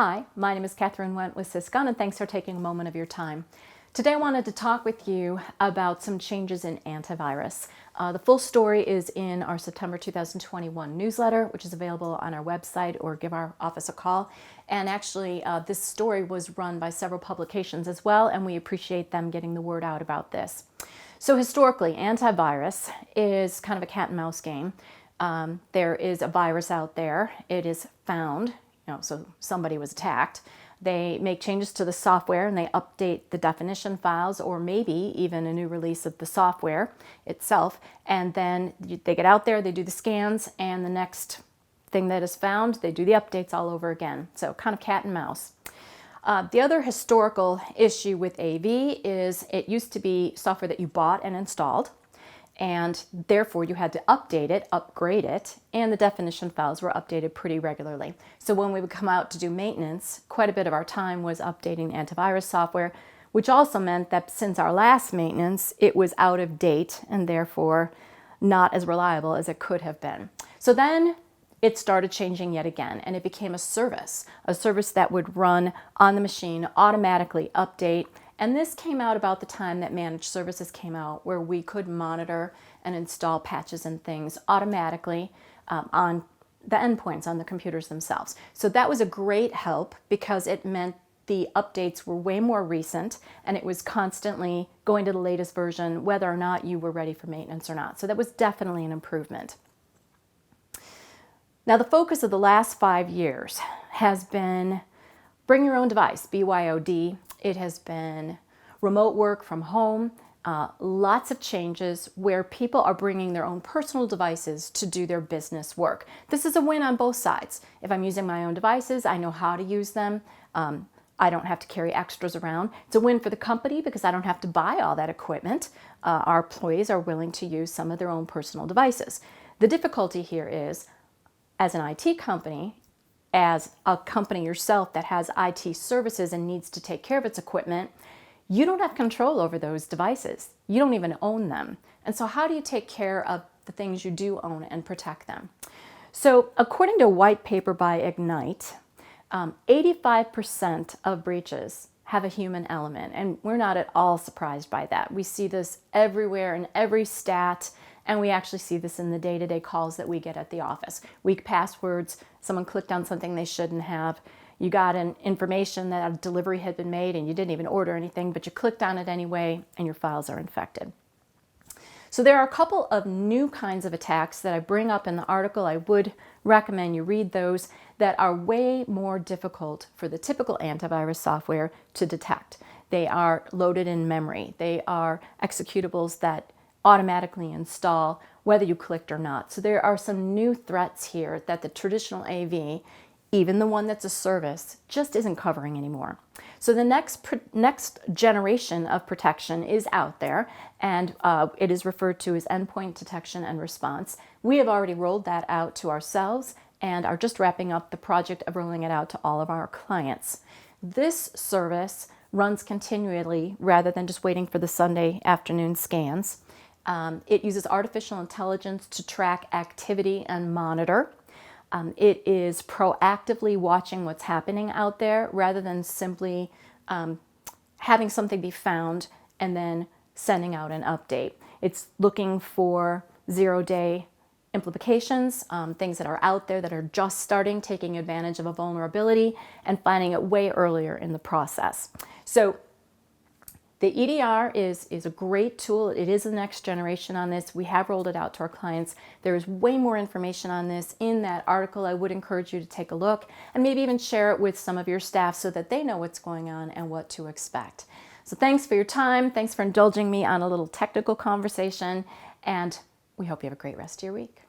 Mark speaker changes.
Speaker 1: Hi, my name is Catherine Went with Syscon, and thanks for taking a moment of your time. Today I wanted to talk with you about some changes in antivirus. The full story is in our September 2021 newsletter, which is available on our website, or give our office a call. And actually, this story was run by several publications as well, and we appreciate them getting the word out about this. So historically, antivirus is kind of a cat and mouse game. There is a virus out there. It is found, so somebody was attacked. They make changes to the software and they update the definition files, or maybe even a new release of the software itself. And then they get out there, they do the scans, and the next thing that is found, they do the updates all over again. So kind of cat and mouse. The other historical issue with AV is it used to be software that you bought and installed, and therefore you had to update it, upgrade it, and the definition files were updated pretty regularly. So when we would come out to do maintenance, quite a bit of our time was updating antivirus software, which also meant that since our last maintenance, it was out of date and therefore not as reliable as it could have been. So then it started changing yet again, and it became a service that would run on the machine, automatically update. And this came out about the time that managed services came out, where we could monitor and install patches and things automatically on the endpoints on the computers themselves. So that was a great help because it meant the updates were way more recent and it was constantly going to the latest version, whether or not you were ready for maintenance or not. So that was definitely an improvement. Now, the focus of the last 5 years has been bring your own device, BYOD. It has been remote work from home, lots of changes where people are bringing their own personal devices to do their business work. This is a win on both sides. If I'm using my own devices, I know how to use them. I don't have to carry extras around. It's a win for the company because I don't have to buy all that equipment. Our employees are willing to use some of their own personal devices. The difficulty here is, as an IT company, as a company yourself that has IT services and needs to take care of its equipment, you don't have control over those devices. You don't even own them. And so how do you take care of the things you do own and protect them? So according to a white paper by Ignite, 85% of breaches have a human element, and we're not at all surprised by that. We see this everywhere in every stat, and we actually see this in the day-to-day calls that we get at the office. Weak passwords, someone clicked on something they shouldn't have, you got an information that a delivery had been made and you didn't even order anything, but you clicked on it anyway and your files are infected. So there are a couple of new kinds of attacks that I bring up in the article. I would recommend you read those, that are way more difficult for the typical antivirus software to detect. They are loaded in memory. They are executables that automatically install whether you clicked or not. So there are some new threats here that the traditional AV, even the one that's a service, just isn't covering anymore. So the next generation of protection is out there, and it is referred to as Endpoint Detection and Response. We have already rolled that out to ourselves and are just wrapping up the project of rolling it out to all of our clients. This service runs continually rather than just waiting for the Sunday afternoon scans. It uses artificial intelligence to track activity and monitor. It is proactively watching what's happening out there rather than simply having something be found and then sending out an update. It's looking for zero-day implications, things that are out there that are just starting, taking advantage of a vulnerability and finding it way earlier in the process. So the EDR is a great tool. It is the next generation on this. We have rolled it out to our clients. There is way more information on this in that article. I would encourage you to take a look and maybe even share it with some of your staff so that they know what's going on and what to expect. So thanks for your time. Thanks for indulging me on a little technical conversation, and we hope you have a great rest of your week.